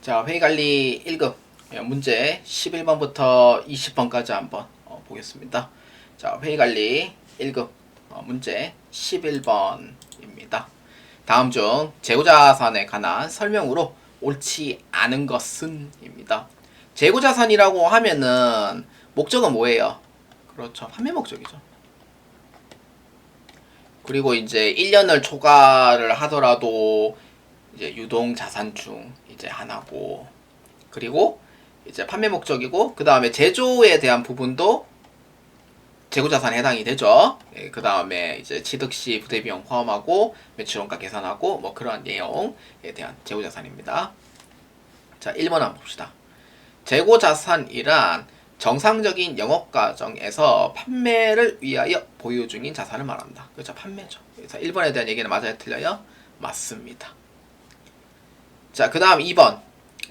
자, 회의관리 1급 문제 11번부터 20번까지 한번 보겠습니다. 자, 회의관리 1급 문제 11번입니다. 다음 중 재고자산에 관한 설명으로 옳지 않은 것은 입니다. 재고자산이라고 하면은 목적은 뭐예요? 그렇죠. 판매 목적이죠. 그리고 이제 1년을 초과를 하더라도 이제 유동자산 중 이제 하나고, 그리고 이제 판매 목적이고, 그 다음에 제조에 대한 부분도 재고자산에 해당이 되죠. 예, 그 다음에 이제 취득시 부대비용 포함하고 매출원가 계산하고 뭐 그러한 내용에 대한 재고자산입니다. 자, 1번 한번 봅시다. 재고자산이란 정상적인 영업과정에서 판매를 위하여 보유 중인 자산을 말한다. 그렇죠. 판매죠. 그래서 1번에 대한 얘기는 맞아요? 틀려요? 맞습니다. 자, 그 다음 2번.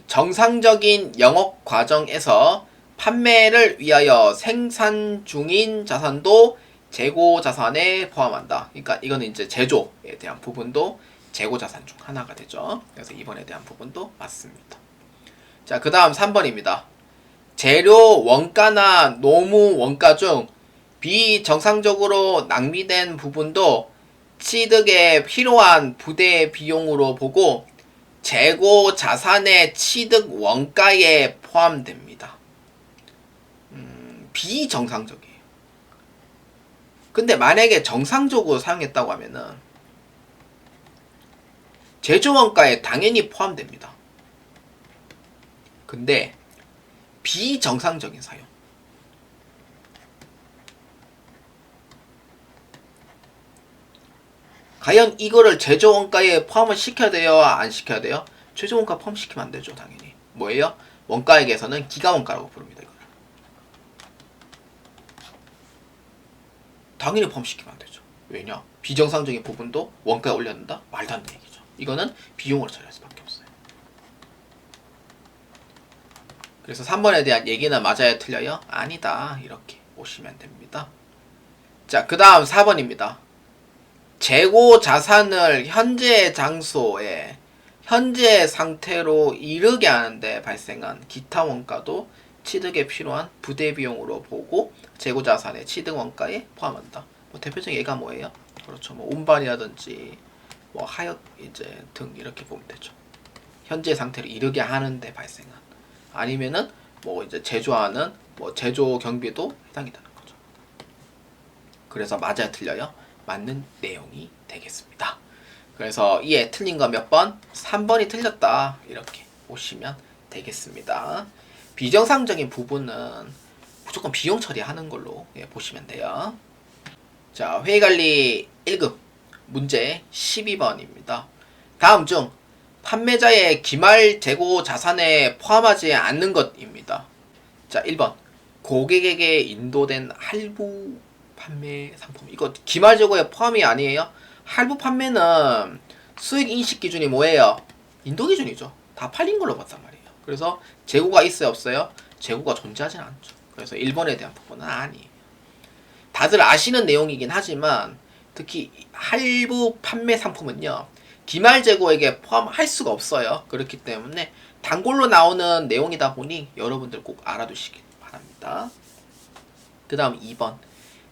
정상적인 영업 과정에서 판매를 위하여 생산 중인 자산도 재고 자산에 포함한다. 그러니까 이거는 이제 제조에 대한 부분도 재고 자산 중 하나가 되죠. 그래서 2번에 대한 부분도 맞습니다. 자, 그 다음 3번입니다. 재료 원가나 노무 원가 중 비정상적으로 낭비된 부분도 취득에 필요한 부대 비용으로 보고 재고 자산의 취득 원가에 포함됩니다. 비정상적이에요. 근데 만약에 정상적으로 사용했다고 하면은 제조 원가에 당연히 포함됩니다. 근데 비정상적인 사용. 과연 이거를 제조 원가에 포함을 시켜야 돼요? 안 시켜야 돼요? 제조 원가 포함시키면 안 되죠, 당연히. 뭐예요? 원가액에서는 기가원가라고 부릅니다, 이거를. 당연히 포함시키면 안 되죠. 왜냐? 비정상적인 부분도 원가에 올려놓는다? 말도 안 되는 얘기죠. 이거는 비용으로 처리할 수밖에 없어요. 그래서 3번에 대한 얘기는 맞아요? 틀려요? 아니다. 이렇게 보시면 됩니다. 자, 그 다음 4번입니다. 재고 자산을 현재 장소에 현재 상태로 이르게 하는데 발생한 기타 원가도 취득에 필요한 부대 비용으로 보고 재고 자산의 취득 원가에 포함한다. 뭐 대표적인 예가 뭐예요? 그렇죠. 뭐 운반이라든지 뭐 하역 이제 등 이렇게 보면 되죠. 현재 상태로 이르게 하는데 발생한, 아니면은 뭐 이제 제조하는 뭐 제조 경비도 해당이 되는 거죠. 그래서 맞아요, 틀려요? 맞는 내용이 되겠습니다. 그래서 이에 틀린 거 몇 번? 3번이 틀렸다. 이렇게 보시면 되겠습니다. 비정상적인 부분은 무조건 비용 처리하는 걸로 보시면 돼요. 자, 회의관리 1급 문제 12번입니다. 다음 중 판매자의 기말 재고 자산에 포함하지 않는 것입니다. 자, 1번 고객에게 인도된 할부 판매 상품. 이거 기말 재고에 포함이 아니에요. 할부 판매는 수익 인식 기준이 뭐예요? 인도 기준이죠. 다 팔린 걸로 봤단 말이에요. 그래서 재고가 있어요, 없어요? 재고가 존재하진 않죠. 그래서 1번에 대한 부분은 아니에요. 다들 아시는 내용이긴 하지만 특히 할부 판매 상품은요, 기말 재고에게 포함할 수가 없어요. 그렇기 때문에 단골로 나오는 내용이다 보니 여러분들 꼭 알아두시길 바랍니다. 그 다음 2번.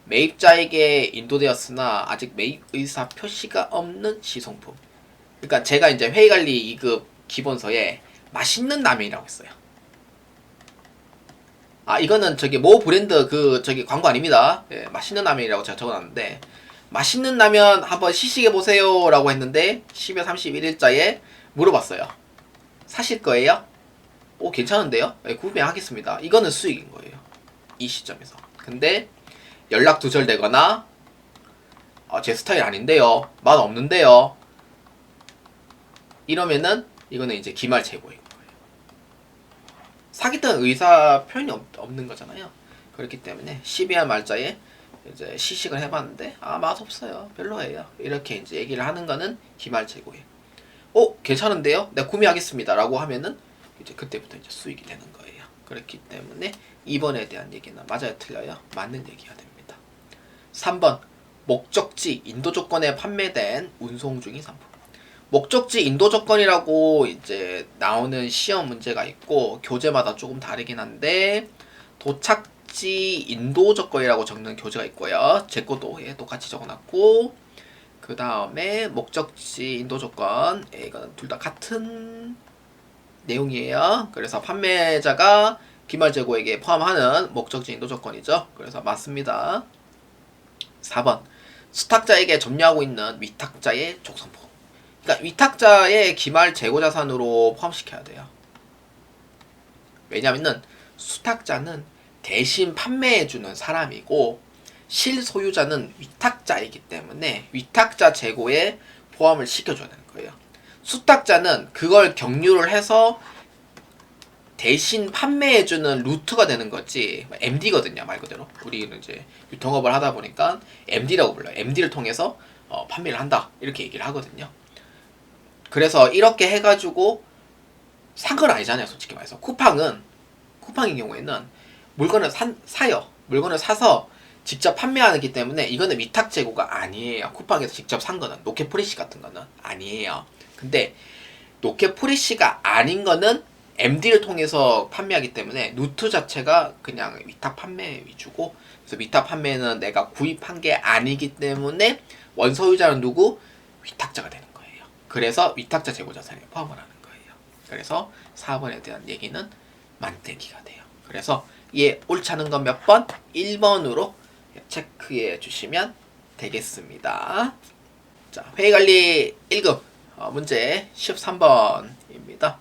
매입자에게 인도되었으나 아직 매입 의사 표시가 없는 시성품. 그러니까 제가 이제 회의관리 2급 기본서에 맛있는 라면이라고 했어요. 아, 이거는 저기 모 브랜드 그 저기 광고 아닙니다. 예, 맛있는 라면이라고 제가 적어놨는데, 맛있는 라면 한번 시식해보세요 라고 했는데 10월 31일자에 물어봤어요. 사실 거예요? 오, 괜찮은데요? 네, 구매하겠습니다. 이거는 수익인 거예요, 이 시점에서. 근데 연락 두절되거나 제 스타일 아닌데요, 맛 없는데요, 이러면은 이거는 이제 기말 재고인 거예요. 사겠다는 의사 표현이 없는 거잖아요. 그렇기 때문에 12월 말자에 이제 시식을 해봤는데 맛없어요, 별로예요, 이렇게 이제 얘기를 하는 거는 기말 재고예요. 괜찮은데요? 내가 구매하겠습니다 라고 하면은 이제 그때부터 이제 수익이 되는 거예요. 그렇기 때문에 2번에 대한 얘기는 맞아요, 틀려요? 맞는 얘기가 됩니다. 3번 목적지 인도 조건에 판매된 운송 중인 상품. 목적지 인도 조건이라고 이제 나오는 시험 문제가 있고 교재마다 조금 다르긴 한데 도착지 인도 조건이라고 적는 교재가 있고요. 제 것도 똑같이 적어놨고 그 다음에 목적지 인도 조건 이거는 둘 다 같은 내용이에요. 그래서 판매자가 기말 재고에게 포함하는 목적지 인도 조건이죠. 그래서 맞습니다. 4번 수탁자에게 점유하고 있는 위탁자의 족선포. 그러니까 위탁자의 기말 재고 자산으로 포함시켜야 돼요. 왜냐면은 수탁자는 대신 판매해주는 사람이고 실소유자는 위탁자이기 때문에 위탁자 재고에 포함을 시켜줘야 되는 거예요. 수탁자는 그걸 경유를 해서 대신 판매해주는 루트가 되는 거지 MD거든요. 말 그대로 우리는 이제 유통업을 하다 보니까 MD라고 불러요. MD를 통해서 판매를 한다 이렇게 얘기를 하거든요. 그래서 이렇게 해가지고 산 건 아니잖아요. 솔직히 말해서 쿠팡인 경우에는 물건을 사요. 물건을 사서 직접 판매하기 때문에 이거는 위탁 재고가 아니에요. 쿠팡에서 직접 산 거는 노케 프레시 같은 거는 아니에요. 근데 노케 프레시가 아닌 거는 MD를 통해서 판매하기 때문에 루트 자체가 그냥 위탁 판매 위주고 그래서 위탁 판매는 내가 구입한 게 아니기 때문에 원소유자는 누구? 위탁자가 되는 거예요. 그래서 위탁자 재고자산에 포함을 하는 거예요. 그래서 4번에 대한 얘기는 만대기가 돼요. 그래서 얘 옳지 않은 건 몇 번? 1번으로 체크해 주시면 되겠습니다. 자, 회의관리 1급 문제 13번입니다.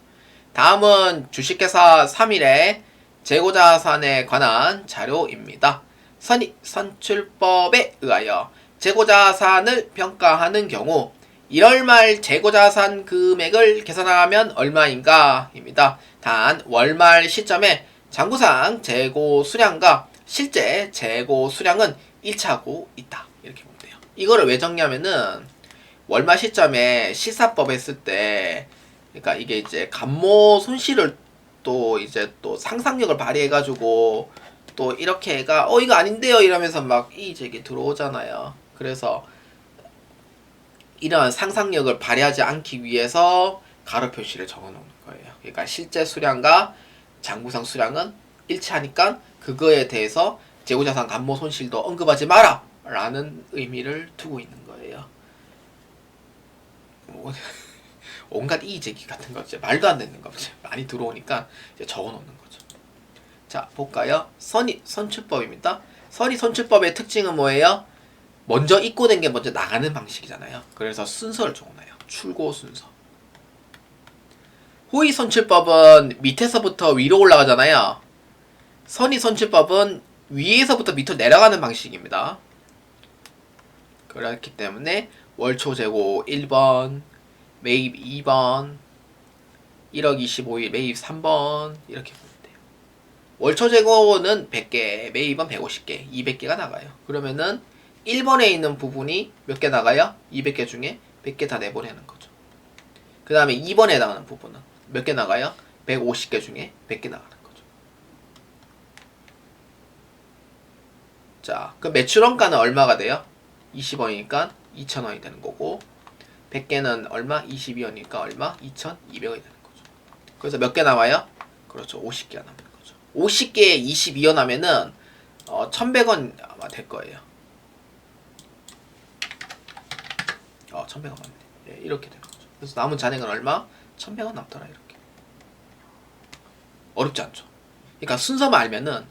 다음은 주식회사 3일의 재고자산에 관한 자료입니다. 선출법에 의하여 재고자산을 평가하는 경우 1월 말 재고자산 금액을 계산하면 얼마인가? 입니다. 단 월말 시점에 장부상 재고 수량과 실제 재고 수량은 일치하고 있다. 이렇게 보면 돼요. 이거를 왜 정리하면은 월말 시점에 시사법 했을 때 그러니까 이게 이제 감모 손실을 또 이제 또 상상력을 발휘해가지고 또 이렇게 애가 이거 아닌데요 이러면서 막 이의제기 들어오잖아요. 그래서 이러한 상상력을 발휘하지 않기 위해서 가로 표시를 적어놓는 거예요. 그러니까 실제 수량과 장부상 수량은 일치하니까 그거에 대해서 재고자산 감모 손실도 언급하지 마라 라는 의미를 두고 있는 거예요. 온갖 이의제기 같은 거 이제 말도 안 되는 거 이제 많이 들어오니까 이제 적어놓는 거죠. 자 볼까요? 선출법입니다. 선출법의 특징은 뭐예요? 먼저 입고된 게 먼저 나가는 방식이잖아요. 그래서 순서를 적어놔요. 출고 순서. 호의선출법은 밑에서부터 위로 올라가잖아요. 선출법은 위에서부터 밑으로 내려가는 방식입니다. 그렇기 때문에 월초재고 1번, 매입 2번, 1억 25일 매입 3번 이렇게 보면 돼요. 월초재고는 100개, 매입은 150개, 200개가 나가요. 그러면은 1번에 있는 부분이 몇 개 나가요? 200개 중에 100개 다 내보내는 거죠. 그 다음에 2번에 해당하는 부분은 몇 개 나가요? 150개 중에 100개 나가는 거죠. 자, 그 매출원가는 얼마가 돼요? 20원이니까 2,000원이 되는 거고 100개는 얼마? 22원이니까 얼마? 2,200원이 되는 거죠. 그래서 몇 개 나와요? 그렇죠. 50개가 남는 거죠. 50개에 22원 하면은 1,100원 아마 될 거예요. 1,100원 맞네. 예, 이렇게 되는 거죠. 그래서 남은 잔액은 얼마? 1,100원 남더라 이렇게. 어렵지 않죠. 그러니까 순서만 알면은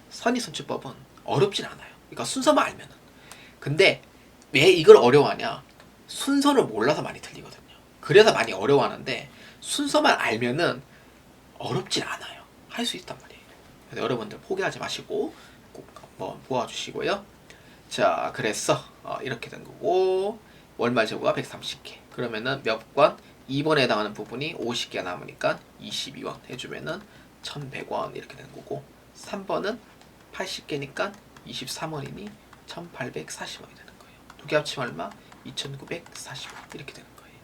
선의선출법은 어렵진 않아요. 그러니까 순서만 알면은. 근데 왜 이걸 어려워하냐? 순서를 몰라서 많이 틀리거든요. 그래서 많이 어려워하는데 순서만 알면은 어렵진 않아요. 할 수 있단 말이에요. 그래서 여러분들 포기하지 마시고 꼭 한번 모아주시고요. 자, 그래서 이렇게 된 거고 월말 재고가 130개. 그러면은 몇 권? 2번에 해당하는 부분이 50개가 남으니까 22원 해주면은 1,100원 이렇게 되는 거고 3번은 80개니까 23원이니 1,840원이 되는 거예요. 두 개 합치면 얼마? 2,940원 이렇게 되는 거예요.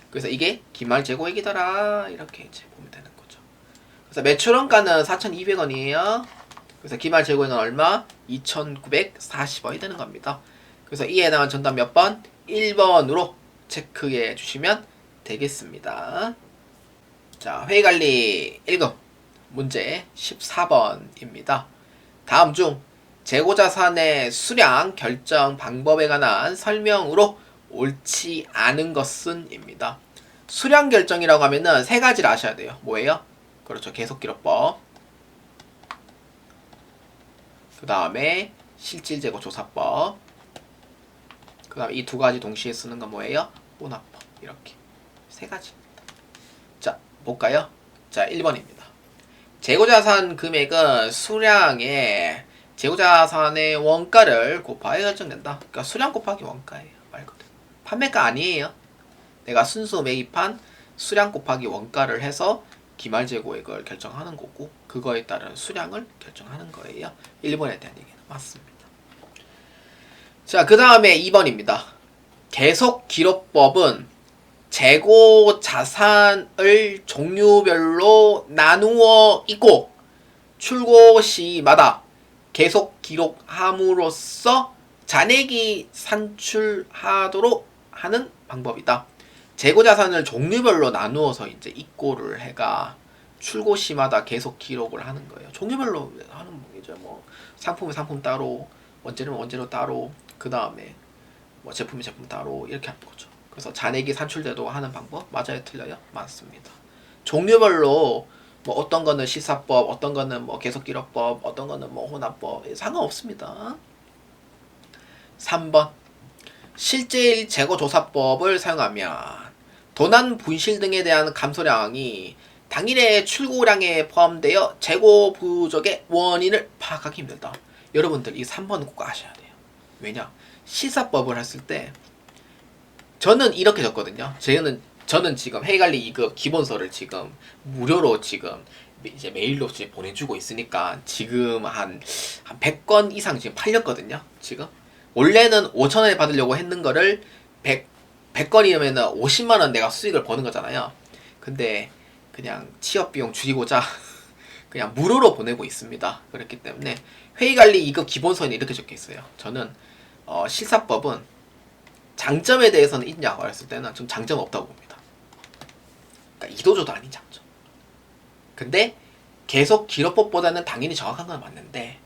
그래서 이게 기말 재고액이더라 이렇게 이제 보면 되는 거죠. 그래서 매출원가는 4,200원이에요. 그래서 기말 재고액은 얼마? 2,940원이 되는 겁니다. 그래서 이에 해당하는 전답 몇 번? 1번으로 체크해 주시면 되겠습니다. 자, 회의관리 1급 문제 14번입니다. 다음 중 재고자산의 수량 결정 방법에 관한 설명으로 옳지 않은 것은 입니다. 수량 결정이라고 하면은 세 가지를 아셔야 돼요. 뭐예요? 그렇죠. 계속기록법. 그 다음에 실질재고조사법. 그 다음에 이 두 가지 동시에 쓰는 건 뭐예요? 혼합법. 이렇게 세 가지입니다. 자, 볼까요? 자, 1번입니다. 재고자산 금액은 수량의 재고자산의 원가를 곱하여 결정된다. 그러니까 수량 곱하기 원가예요. 말 그대로. 판매가 아니에요. 내가 순수 매입한 수량 곱하기 원가를 해서 기말재고액을 결정하는 거고, 그거에 따른 수량을 결정하는 거예요. 1번에 대한 얘기는 맞습니다. 자, 그 다음에 2번입니다. 계속기록법은 재고 자산을 종류별로 나누어 있고 출고 시마다 계속 기록함으로써 잔액이 산출하도록 하는 방법이다. 재고 자산을 종류별로 나누어서 이제 입고를 해가 출고 시마다 계속 기록을 하는 거예요. 종류별로 하는 이제 뭐 상품은 상품 따로, 원재료는 원재료 따로, 그 다음에 뭐 제품은 제품 따로 이렇게 하는 거죠. 그래서 잔액이 산출되도록 하는 방법 맞아요? 틀려요? 맞습니다. 종류별로 뭐 어떤 거는 시사법, 어떤 거는 뭐 계속기록법, 어떤 거는 뭐 혼합법 상관없습니다. 3번 실제일 재고조사법을 사용하면 도난 분실 등에 대한 감소량이 당일의 출고량에 포함되어 재고 부족의 원인을 파악하기 힘들다. 여러분들 이 3번은 꼭 아셔야 돼요. 왜냐? 시사법을 했을 때 저는 이렇게 적거든요. 저는 지금 회의관리 2급 기본서를 지금 무료로 지금 이제 메일로 보내주고 있으니까 지금 한 100건 이상 지금 팔렸거든요. 지금 원래는 5,000원에 받으려고 했는 거를 100건이면은 50만원 내가 수익을 버는 거잖아요. 근데 그냥 취업비용 줄이고자 그냥 무료로 보내고 있습니다. 그렇기 때문에 회의관리 2급 기본서에는 이렇게 적혀 있어요. 저는 실사법은 장점에 대해서는 있냐고 했을 때는 좀 장점 없다고 봅니다. 그러니까 이도저도 아닌 장점. 근데 계속 기록법보다는 당연히 정확한 건 맞는데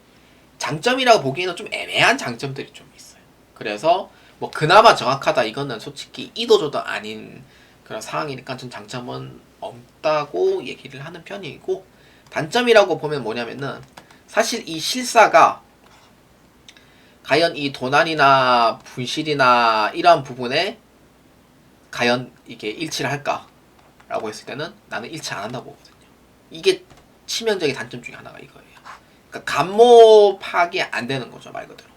장점이라고 보기에는 좀 애매한 장점들이 좀 있어요. 그래서 뭐 그나마 정확하다 이거는 솔직히 이도저도 아닌 그런 상황이니까 좀 장점은 없다고 얘기를 하는 편이고, 단점이라고 보면 뭐냐면은 사실 이 실사가 과연 이 도난이나 분실이나 이러한 부분에 과연 이게 일치를 할까? 라고 했을 때는 나는 일치 안 한다고 보거든요. 이게 치명적인 단점 중에 하나가 이거예요. 그러니까 감모 파악이 안 되는 거죠, 말 그대로.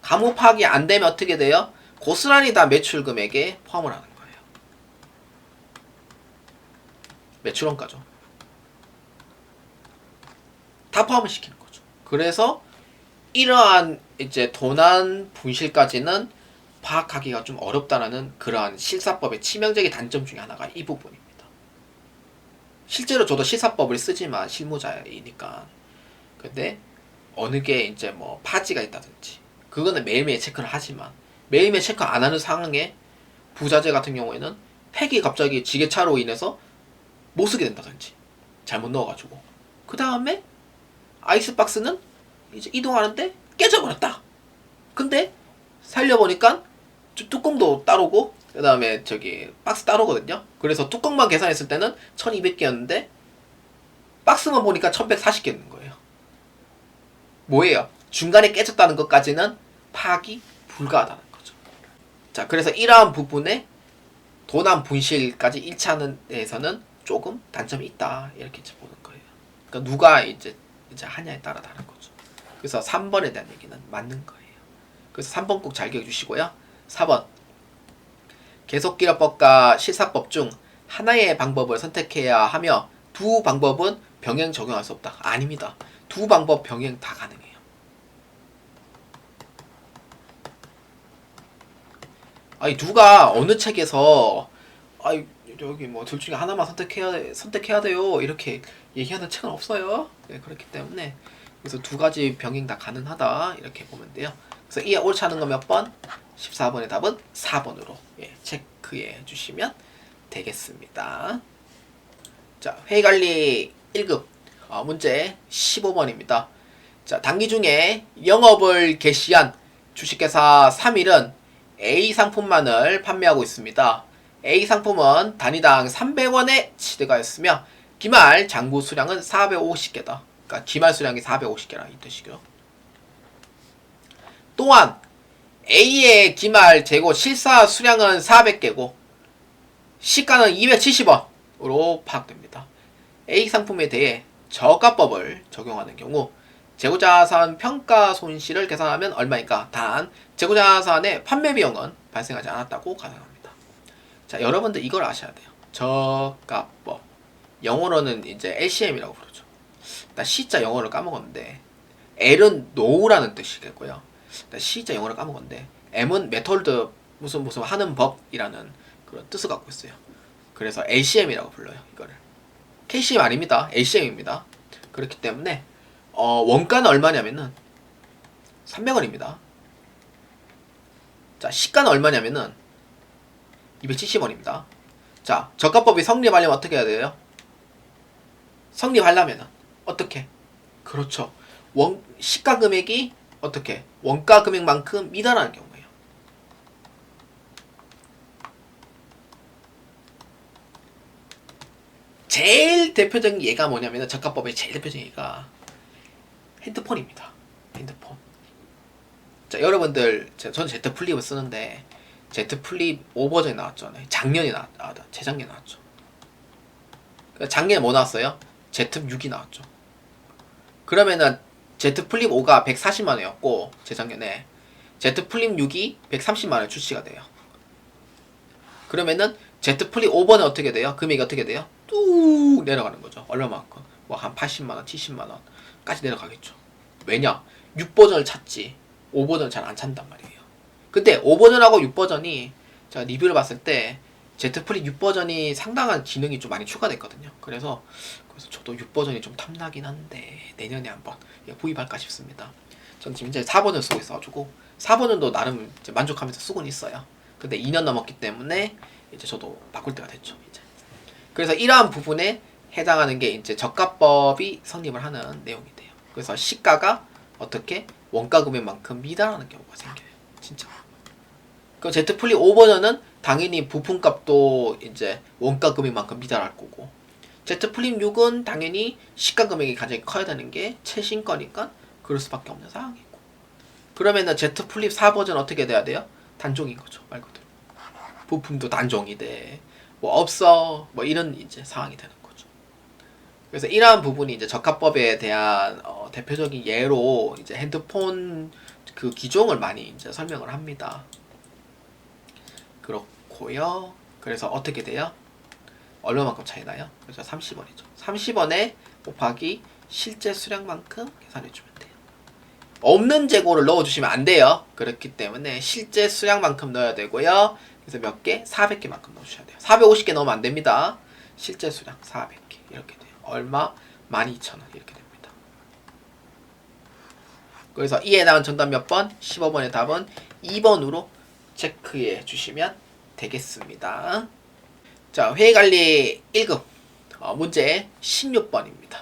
감모 파악이 안 되면 어떻게 돼요? 고스란히 다 매출 금액에 포함을 하는 거예요. 매출원가죠. 다 포함을 시키는 거죠. 그래서 이러한 이제 도난 분실까지는 파악하기가 좀 어렵다라는 그러한 실사법의 치명적인 단점 중에 하나가 이 부분입니다. 실제로 저도 실사법을 쓰지만 실무자이니까. 근데 어느 게 이제 뭐 파지가 있다든지 그거는 매일매일 체크를 하지만 매일매일 체크 안 하는 상황에 부자재 같은 경우에는 팩이 갑자기 지게차로 인해서 못 쓰게 된다든지 잘못 넣어가지고 그 다음에 아이스박스는 이제 이동하는데 깨져버렸다. 근데 살려보니까 뚜껑도 따로고 그 다음에 저기 박스 따로거든요. 그래서 뚜껑만 계산했을 때는 1200개였는데 박스만 보니까 1140개인 거예요. 뭐예요? 중간에 깨졌다는 것까지는 파악이 불가하다는 거죠. 자, 그래서 이러한 부분에 도난 분실까지 일치하는 데에서는 조금 단점이 있다 이렇게 보는 거예요. 그러니까 누가 이제 하냐에 따라 다른 거죠. 그래서 3번에 대한 얘기는 맞는 거예요. 그래서 3번 꼭 잘 기억해 주시고요. 4번 계속기록법과 실사법 중 하나의 방법을 선택해야 하며 두 방법은 병행 적용할 수 없다. 아닙니다. 두 방법 병행 다 가능해요. 아니 누가 어느 책에서 아니 여기 뭐 둘 중에 하나만 선택해야 돼요 이렇게 얘기하는 책은 없어요. 네, 그렇기 때문에 그래서 두 가지 병행 다 가능하다 이렇게 보면 돼요. 그래서 이 옳지 않은 거 몇 번? 14번의 답은 4번으로 체크해 주시면 되겠습니다. 자, 회의관리 1급 문제 15번입니다. 자, 단기 중에 영업을 개시한 주식회사 3일은 A 상품만을 판매하고 있습니다. A 상품은 단위당 300원에 취득하였으며 기말 장부 수량은 450개다. 그러니까 기말 수량이 450개라 이 뜻이고요. 또한 A의 기말 재고 실사 수량은 400개고 시가는 270원으로 파악됩니다. A 상품에 대해 저가법을 적용하는 경우 재고자산 평가 손실을 계산하면 얼마인가? 단 재고자산의 판매 비용은 발생하지 않았다고 가정합니다. 자, 여러분들 이걸 아셔야 돼요. 저가법 영어로는 이제 LCM이라고 부르죠. 나 C자 영어를 까먹었는데 L은 no라는 뜻이겠고요. 나 C자 영어를 까먹었는데 M은 메토드 무슨 하는 법이라는 그런 뜻을 갖고 있어요. 그래서 LCM이라고 불러요. 이거를 KCM 아닙니다. LCM입니다. 그렇기 때문에 원가는 얼마냐면은 300원입니다. 자, 시가는 얼마냐면은 270원입니다. 자, 저가법이 성립하려면 어떻게 해야 돼요? 성립하려면은 어떻게? 그렇죠. 시가 금액이 어떻게? 원가 금액만큼 미달하는 경우예요. 제일 대표적인 예가 뭐냐면은 저가법의 제일 대표적인 예가 핸드폰입니다. 핸드폰. 자, 여러분들 저는 Z 플립을 쓰는데 Z 플립 5 버전이 나왔잖아요. 작년에 재작년에 나왔죠. 작년에 뭐 나왔어요? Z6이 나왔죠. 그러면은 Z 플립 5가 140만 원이었고 재작년에 Z 플립 6이 130만 원에 출시가 돼요. 그러면은 Z 플립 5번은 어떻게 돼요? 금액이 어떻게 돼요? 뚝 내려가는 거죠. 얼마만큼? 뭐 한 80만 원, 70만 원까지 내려가겠죠. 왜냐? 6버전을 찾지 5버전을 잘 안 찾는단 말이에요. 근데 5버전하고 6버전이 제가 리뷰를 봤을 때 Z 플립 6버전이 상당한 기능이 좀 많이 추가됐거든요. 그래서 저도 6버전이 좀 탐나긴 한데 내년에 한번 구입할까 싶습니다. 전 지금 이제 4버전 쓰고 있어가지고 4버전도 나름 이제 만족하면서 쓰고는 있어요. 근데 2년 넘었기 때문에 이제 저도 바꿀 때가 됐죠. 이제. 그래서 이러한 부분에 해당하는 게 이제 저가법이 성립을 하는 내용이 돼요. 그래서 시가가 어떻게 원가 금액만큼 미달하는 경우가 생겨요. 진짜. 그 Z 플립 5버전은 당연히 부품값도 이제 원가 금액만큼 미달할 거고 Z 플립 6은 당연히 시가 금액이 가장 커야 되는 게 최신 거니까 그럴 수밖에 없는 상황이고 그러면은 Z 플립 4버전 어떻게 돼야 돼요? 단종인 거죠. 말 그대로. 부품도 단종이 돼. 뭐 없어. 뭐 이런 이제 상황이 되는 거죠. 그래서 이러한 부분이 이제 저가법에 대한 대표적인 예로 이제 핸드폰 그 기종을 많이 이제 설명을 합니다. 그렇고요. 그래서 어떻게 돼요? 얼마만큼 차이 나요? 그래서 30원이죠. 30원에 곱하기 실제 수량만큼 계산해주면 돼요. 없는 재고를 넣어주시면 안 돼요. 그렇기 때문에 실제 수량만큼 넣어야 되고요. 그래서 몇 개? 400개만큼 넣어주셔야 돼요. 450개 넣으면 안 됩니다. 실제 수량 400개 이렇게 돼요. 얼마? 12,000원 이렇게 됩니다. 그래서 이에 나온 정답 몇 번? 15번의 답은 2번으로 체크해 주시면 되겠습니다. 자, 회의관리 1급 문제 16번입니다.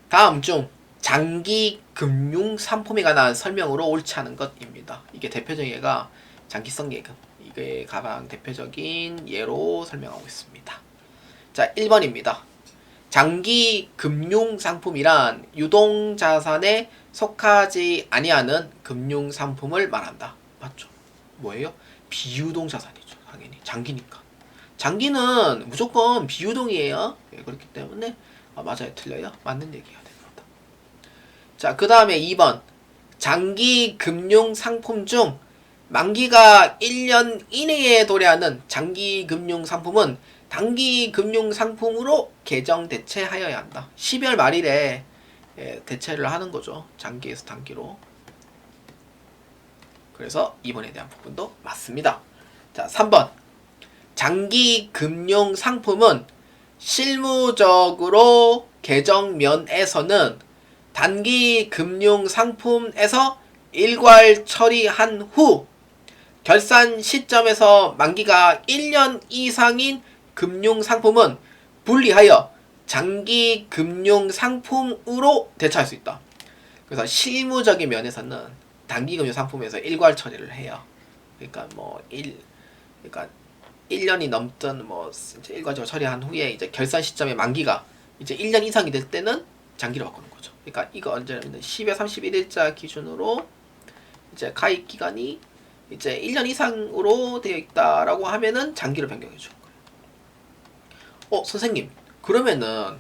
다음 중 장기 금융 상품에 관한 설명으로 옳지 않은 것입니다. 이게 대표적인 예가 장기성 예금. 이게 가장 대표적인 예로 설명하고 있습니다. 자, 1번입니다. 장기 금융 상품이란 유동 자산에 속하지 아니하는 금융 상품을 말한다. 맞죠? 뭐예요? 비유동 자산이죠. 당연히 장기니까. 장기는 무조건 비유동이에요. 그렇기 때문에 맞아요, 틀려요? 맞는 얘기가 됩니다. 자, 그 다음에 2번 장기 금융 상품 중 만기가 1년 이내에 도래하는 장기 금융 상품은 단기 금융 상품으로 개정 대체하여야 한다. 12월 말일에 대체를 하는 거죠. 장기에서 단기로. 그래서 2번에 대한 부분도 맞습니다. 자, 3번 장기 금융 상품은 실무적으로 개정 면에서는 단기 금융 상품에서 일괄 처리한 후 결산 시점에서 만기가 1년 이상인 금융 상품은 분리하여 장기 금융 상품으로 대처할 수 있다. 그래서 실무적인 면에서는 단기 금융 상품에서 일괄 처리를 해요. 그러니까 그러니까 1년이 넘던 이제 일괄적으로 처리한 후에 이제 결산 시점의 만기가 이제 1년 이상이 될 때는 장기로 바꾸는 거죠. 그러니까 이거 언제냐면 12월 31일자 기준으로 이제 가입 기간이 이제 1년 이상으로 되어 있다라고 하면은 장기로 변경해 주는 거예요. 선생님, 그러면은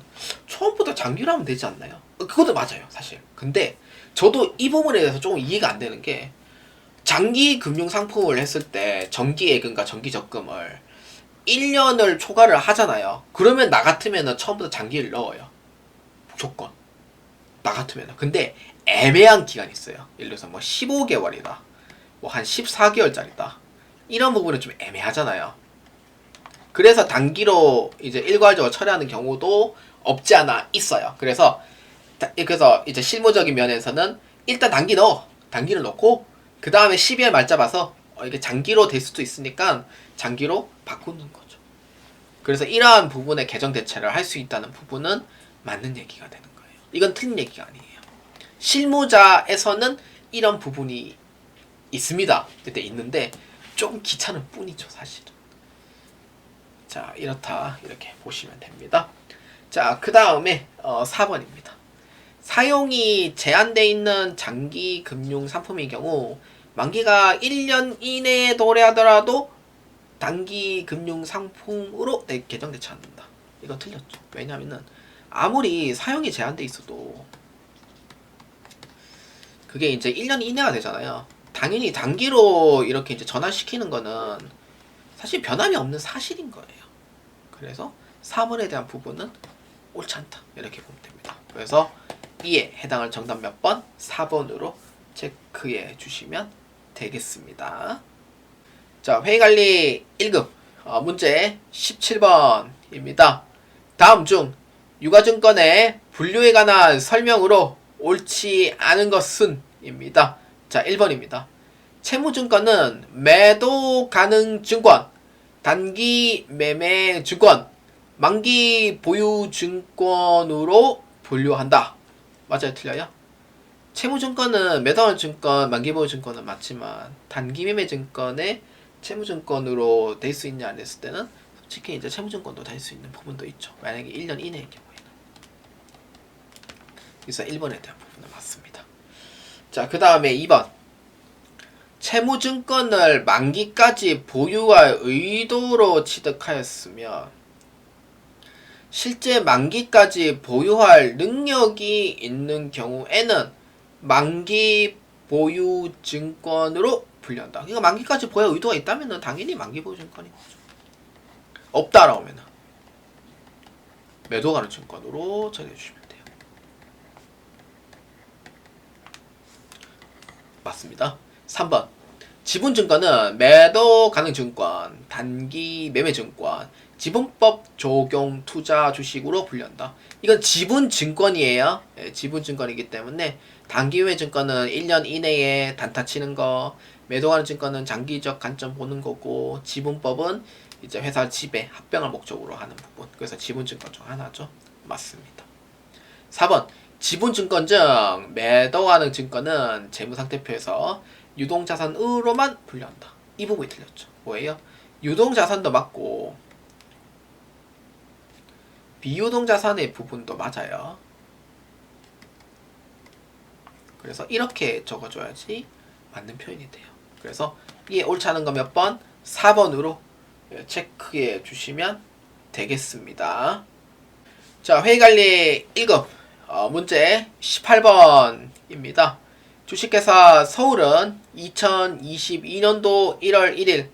처음부터 장기로 하면 되지 않나요? 그것도 맞아요, 사실. 근데 저도 이 부분에 대해서 조금 이해가 안 되는 게, 장기 금융 상품을 했을 때 정기 예금과 정기 적금을 1년을 초과를 하잖아요. 그러면 나 같으면은 처음부터 장기를 넣어요. 무조건. 나 같으면은. 근데 애매한 기간이 있어요. 예를 들어서 15개월이다. 한 14개월짜리다. 이런 부분은 좀 애매하잖아요. 그래서 단기로 이제 일괄적으로 처리하는 경우도 없지 않아 있어요. 그래서 이제 실무적인 면에서는 일단 단기를 넣고 그 다음에 12월 말 잡아서 이게 장기로 될 수도 있으니까 장기로 바꾸는 거죠. 그래서 이러한 부분의 개정 대체를 할 수 있다는 부분은 맞는 얘기가 되는 거예요. 이건 틀린 얘기가 아니에요. 실무자에서는 이런 부분이 있습니다. 그때 있는데 좀 귀찮은 뿐이죠, 사실은. 자, 이렇다 이렇게 보시면 됩니다. 자, 그 다음에 4번입니다. 사용이 제한되어 있는 장기 금융 상품의 경우 만기가 1년 이내에 도래하더라도 단기 금융 상품으로 개정 대체 않는다. 이거 틀렸죠. 왜냐면은 아무리 사용이 제한돼 있어도 그게 이제 1년 이내가 되잖아요. 당연히 단기로 이렇게 이제 전환시키는 거는 사실 변함이 없는 사실인 거예요. 그래서 4번에 대한 부분은 옳지 않다. 이렇게 보면 됩니다. 그래서 이에 해당할 정답 몇 번? 4번으로 체크해 주시면 되겠습니다. 자, 회의관리 1급 문제 17번입니다. 다음 중 유가증권의 분류에 관한 설명으로 옳지 않은 것은? 입니다. 자, 1번입니다. 채무증권은 매도 가능 증권, 단기 매매 증권, 만기 보유 증권으로 분류한다. 맞아요? 틀려요? 채무증권은 매도하는 증권, 만기 보유 증권은 맞지만 단기 매매 증권에 채무증권으로 될 수 있냐 안 됐을 때는 솔직히 이제 채무증권도 될 수 있는 부분도 있죠. 만약에 1년 이내의 경우에는. 그래서 1번에 대한 부분은 맞습니다. 자, 그 다음에 2번. 채무증권을 만기까지 보유할 의도로 취득하였으면 실제 만기까지 보유할 능력이 있는 경우에는 만기 보유 증권으로 분류한다. 그러니까 만기까지 보유할 의도가 있다면 당연히 만기 보유 증권인 거죠. 없다라고 하면 매도 가능 증권으로 정해 주시면 돼요. 맞습니다. 3번. 지분증권은 매도 가능 증권, 단기 매매 증권, 지분법 적용 투자 주식으로 분류한다. 이건 지분증권이에요. 예, 지분증권이기 때문에 단기 매매 증권은 1년 이내에 단타 치는 거, 매도 가능 증권은 장기적 관점 보는 거고, 지분법은 이제 회사 지배, 합병을 목적으로 하는 부분. 그래서 지분증권 중 하나죠. 맞습니다. 4번. 지분증권 중 매도 가능 증권은 재무상태표에서 유동자산으로만 분류한다. 이 부분이 틀렸죠. 뭐예요? 유동자산도 맞고 비유동자산의 부분도 맞아요. 그래서 이렇게 적어줘야지 맞는 표현이 돼요. 그래서 이게 옳지 않은 거 몇 번? 4번으로 체크해 주시면 되겠습니다. 자, 회의관리 1급 문제 18번입니다. 주식회사 서울은 2022년도 1월 1일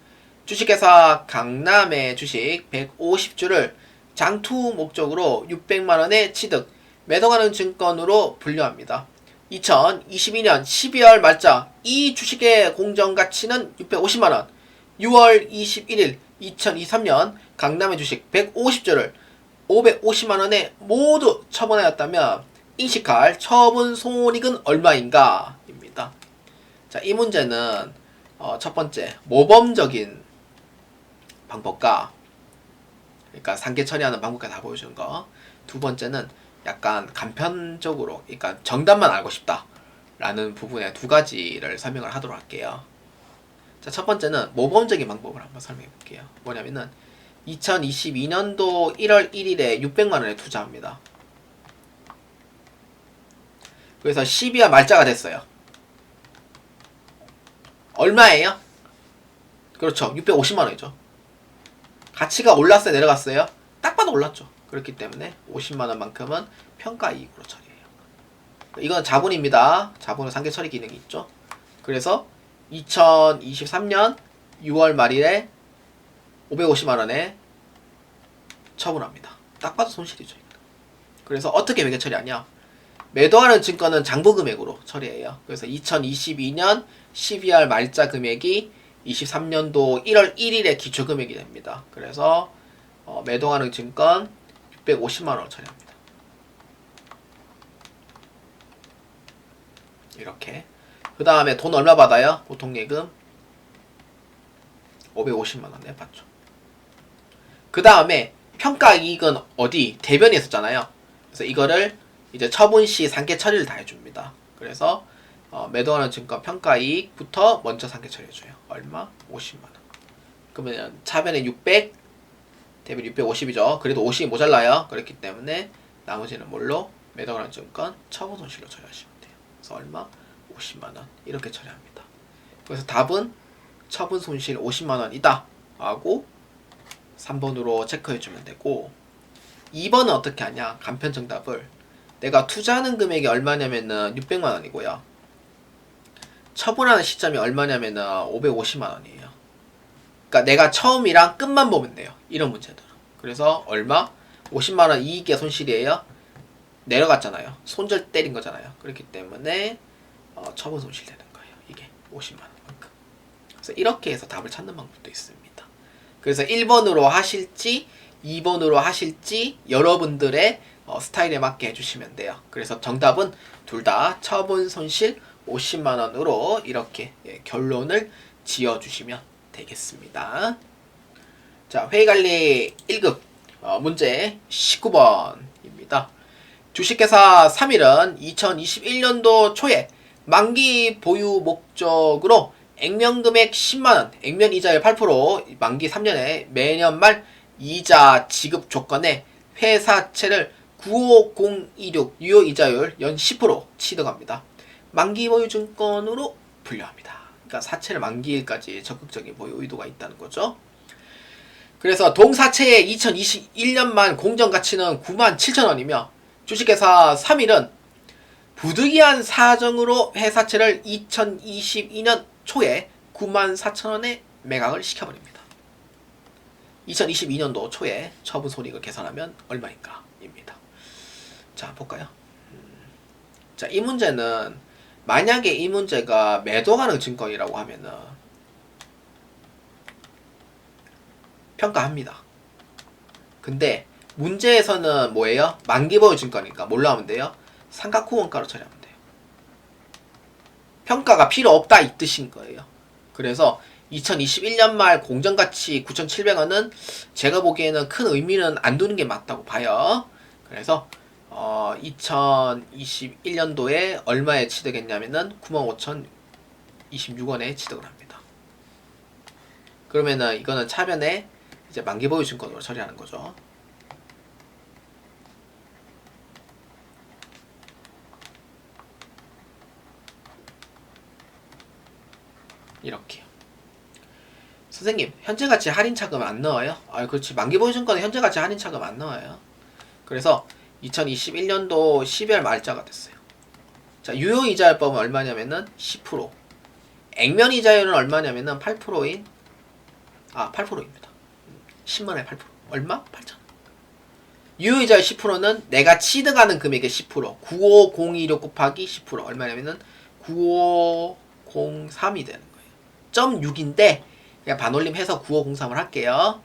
주식회사 강남의 주식 150주를 장투 목적으로 600만원에 취득, 매도 가능 증권으로 분류합니다. 2022년 12월 말자 이 주식의 공정가치는 650만원, 6월 21일 2023년 강남의 주식 150주를 550만원에 모두 처분하였다면 인식할 처분 손익은 얼마인가? 입니다. 자, 이 문제는 첫 번째 모범적인 방법과 그러니까 상계 처리하는 방법까지 다 보여주는 거. 두 번째는 약간 간편적으로, 그러니까 정답만 알고 싶다라는 부분의 두 가지를 설명을 하도록 할게요. 자, 첫 번째는 모범적인 방법을 한번 설명해 볼게요. 뭐냐면은 2022년도 1월 1일에 600만 원에 투자합니다. 그래서 12화 말자가 됐어요. 얼마예요? 그렇죠. 650만 원이죠. 가치가 올랐어요, 내려갔어요? 딱 봐도 올랐죠. 그렇기 때문에 50만 원만큼은 평가이익으로 처리해요. 이건 자본입니다. 자본은 상계 처리 기능이 있죠. 그래서 2023년 6월 말일에 550만 원에 처분합니다. 딱 봐도 손실이죠. 그래서 어떻게 매개 처리하냐? 매도하는 증권은 장부 금액으로 처리해요. 그래서 2022년 12월 말자 금액이 23년도 1월 1일의 기초 금액이 됩니다. 그래서 매도하는 증권 650만 원을 처리합니다. 이렇게. 그 다음에 돈 얼마 받아요? 보통 예금 550만 원 내받죠. 그 다음에 평가이익은 어디? 대변이 있었잖아요. 그래서 이거를 이제 처분 시 상계 처리를 다 해줍니다. 그래서 매도하는 증권 평가이익부터 먼저 상계 처리해줘요. 얼마? 50만 원. 그러면 차변에 600, 대변 650이죠. 그래도 50이 모자라요. 그렇기 때문에 나머지는 뭘로? 매도하는 증권 처분 손실로 처리하시면 돼요. 그래서 얼마? 50만 원. 이렇게 처리합니다. 그래서 답은 처분 손실 50만 원이다 하고 3번으로 체크해주면 되고, 2번은 어떻게 하냐? 간편 정답을 내가 투자하는 금액이 얼마냐면은 600만 원이고요. 처분하는 시점이 얼마냐면은 550만 원이에요. 그러니까 내가 처음이랑 끝만 보면 돼요. 이런 문제들. 그래서 얼마? 50만 원 이익의 손실이에요. 내려갔잖아요. 손절 때린 거잖아요. 그렇기 때문에 처분 손실 되는 거예요. 이게 50만 원만큼. 그래서 이렇게 해서 답을 찾는 방법도 있습니다. 그래서 1번으로 하실지 2번으로 하실지 여러분들의 스타일에 맞게 해주시면 돼요. 그래서 정답은 둘 다 처분 손실 50만 원으로 이렇게 결론을 지어주시면 되겠습니다. 자, 회의관리 1급 문제 19번입니다. 주식회사 3일은 2021년도 초에 만기 보유 목적으로 액면금액 10만원, 액면이자율 8%, 만기 3년에 매년 말 이자 지급 조건에 회사채를 95026 유효이자율 연 10% 취득합니다. 만기 보유 증권으로 분류합니다. 그러니까 사채를 만기일까지 적극적인 보유 의도가 있다는 거죠. 그래서 동사채의 2021년 말 공정가치는 97,000원이며 주식회사 3일은 부득이한 사정으로 회사채를 2022년 초에 94,000원에 매각을 시켜버립니다. 2022년도 초에 처분 손익을 계산하면 얼마인가 입니다. 자, 볼까요? 자, 이 문제는 만약에 이 문제가 매도가능 증권이라고 하면은 평가합니다. 근데 문제에서는 뭐예요? 만기보유 증권이니까 뭘로 하면 돼요? 삼각후 원가로 처리하면 돼요. 평가가 필요 없다 이 뜻인 거예요. 그래서 2021년 말 공정가치 9,700원은 제가 보기에는 큰 의미는 안 두는 게 맞다고 봐요. 그래서 2021년도에 얼마에 취득했냐면은 95,026원에 취득을 합니다. 그러면은 이거는 차변에 이제 만기보유 증권으로 처리하는 거죠. 이렇게요. 선생님, 현재가치 할인차금 안 나와요? 아, 그렇지. 만기보유 증권은 현재가치 할인차금 안 나와요. 그래서 2021년도 12월 말자가 됐어요. 자, 유효이자율법은 얼마냐면은 10%. 액면이자율은 얼마냐면은 8%입니다. 10만원에 8%. 얼마? 8,000원. 유효이자율 10%는 내가 취득하는 금액의 10%. 95026 곱하기 10%. 얼마냐면은 9503이 되는 거예요. 0.6인데 그냥 반올림 해서 9503을 할게요.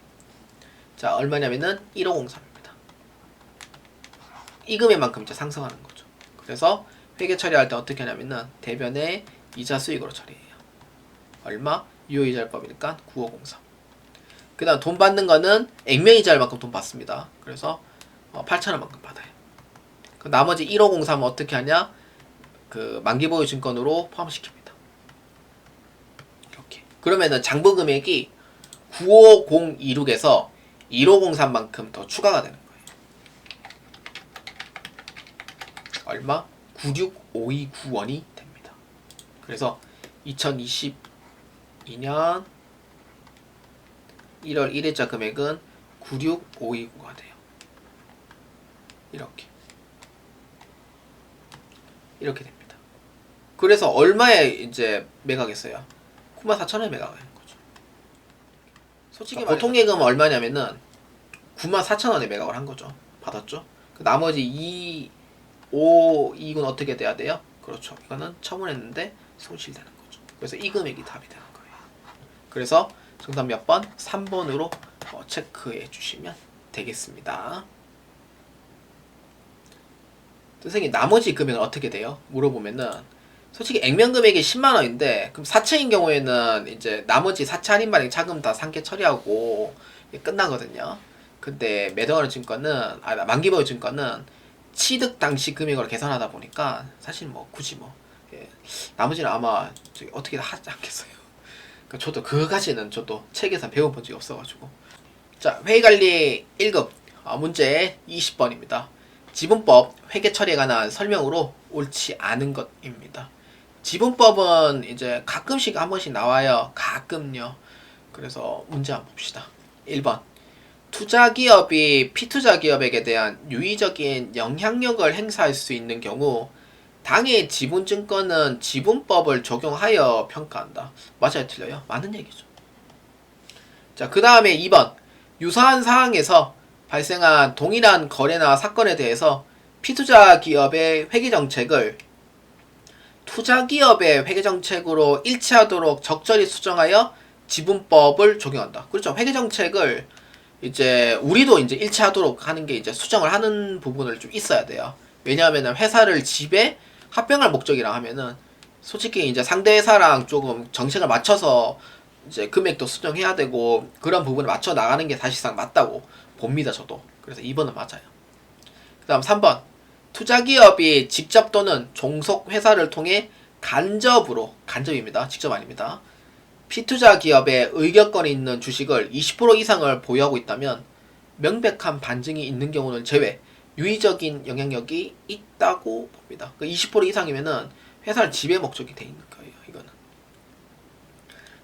자, 얼마냐면은 1503입니다. 이 금액만큼 이제 상승하는 거죠. 그래서 회계 처리할 때 어떻게 하냐면은 대변에 이자 수익으로 처리해요. 얼마? 유효이자율법이니까 9503. 그 다음 돈 받는 거는 액면이자율만큼 돈 받습니다. 그래서 8,000원만큼 받아요. 그 나머지 1503은 어떻게 하냐? 그 만기보유 증권으로 포함시킵니다. 이렇게. 그러면은 장부 금액이 95026에서 1503만큼 더 추가가 되는 거예요. 얼마? 96529원이 됩니다. 그래서 2022년 1월 1일자 금액은 96529가 돼요. 이렇게 됩니다. 그래서 얼마에 이제 매각했어요? 94,000원에 매각하는 거죠. 솔직히 보통 예금은 얼마냐면은 94,000원에 매각을 한 거죠. 받았죠. 그 나머지 2군 어떻게 돼야 돼요? 그렇죠. 이거는 처분했는데 손실되는 거죠. 그래서 이 금액이 답이 되는 거예요. 그래서 정답 몇 번? 3번으로 체크해 주시면 되겠습니다. 선생님 나머지 금액은 어떻게 돼요? 물어보면은 솔직히 액면 금액이 10만원인데 그럼 사채인 경우에는 이제 나머지 사채 할인 발행 차금 다 상계 처리하고 끝나거든요. 근데 매도하는 증권은 만기보유 증권은 취득 당시 금액으로 계산하다 보니까 사실 뭐 굳이 나머지는 아마 어떻게 하지 않겠어요. 그러니까 저도 그거까지는 저도 책에서 배워본 적이 없어가지고. 자, 회의관리 1급 문제 20번입니다. 지분법 회계 처리에 관한 설명으로 옳지 않은 것입니다. 지분법은 이제 가끔씩 한 번씩 나와요. 가끔요. 그래서 문제 한번 봅시다. 1번. 투자기업이 피투자기업에게 대한 유의적인 영향력을 행사할 수 있는 경우 당의 지분증권은 지분법을 적용하여 평가한다. 맞아요? 틀려요? 맞는 얘기죠. 자, 그 다음에 2번. 유사한 사항에서 발생한 동일한 거래나 사건에 대해서 피투자기업의 회계정책을 투자기업의 회계정책으로 일치하도록 적절히 수정하여 지분법을 적용한다. 그렇죠. 회계정책을 이제 우리도 이제 일치하도록 하는 게 이제 수정을 하는 부분을 좀 있어야 돼요. 왜냐하면 회사를 집에 합병할 목적이라 하면은 솔직히 이제 상대 회사랑 조금 정책을 맞춰서 이제 금액도 수정해야 되고 그런 부분을 맞춰 나가는 게 사실상 맞다고 봅니다. 저도. 그래서 2번은 맞아요. 그 다음 3번. 투자기업이 직접 또는 종속 회사를 통해 간접입니다. 직접 아닙니다. 피투자 기업의 의결권이 있는 주식을 20% 이상을 보유하고 있다면 명백한 반증이 있는 경우는 제외 유의적인 영향력이 있다고 봅니다. 20% 이상이면은 회사를 지배 목적이 돼 있는 거예요. 이거는.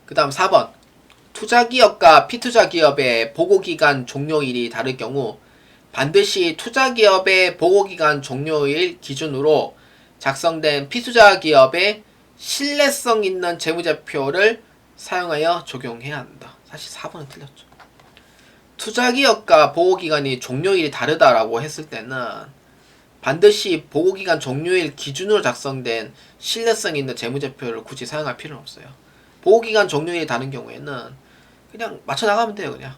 그 다음 4번. 투자기업과 피투자기업의 보고기간 종료일이 다를 경우 반드시 투자기업의 보고기간 종료일 기준으로 작성된 피투자기업의 신뢰성 있는 재무제표를 사용하여 적용해야 한다. 사실 4번은 틀렸죠. 투자기업과 보고기간이 종료일이 다르다라고 했을 때는 반드시 보고기간 종료일 기준으로 작성된 신뢰성 있는 재무제표를 굳이 사용할 필요는 없어요. 보고기간 종료일이 다른 경우에는 그냥 맞춰나가면 돼요. 그냥.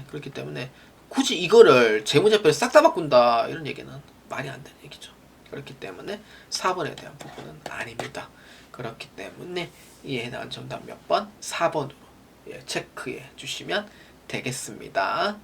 그렇기 때문에 굳이 이거를 재무제표를 싹 다 바꾼다 이런 얘기는 말이 안 되는 얘기죠. 그렇기 때문에 4번에 대한 부분은 아닙니다. 그렇기 때문에 이에 해당하는 정답 몇 번? 4번으로 체크해 주시면 되겠습니다.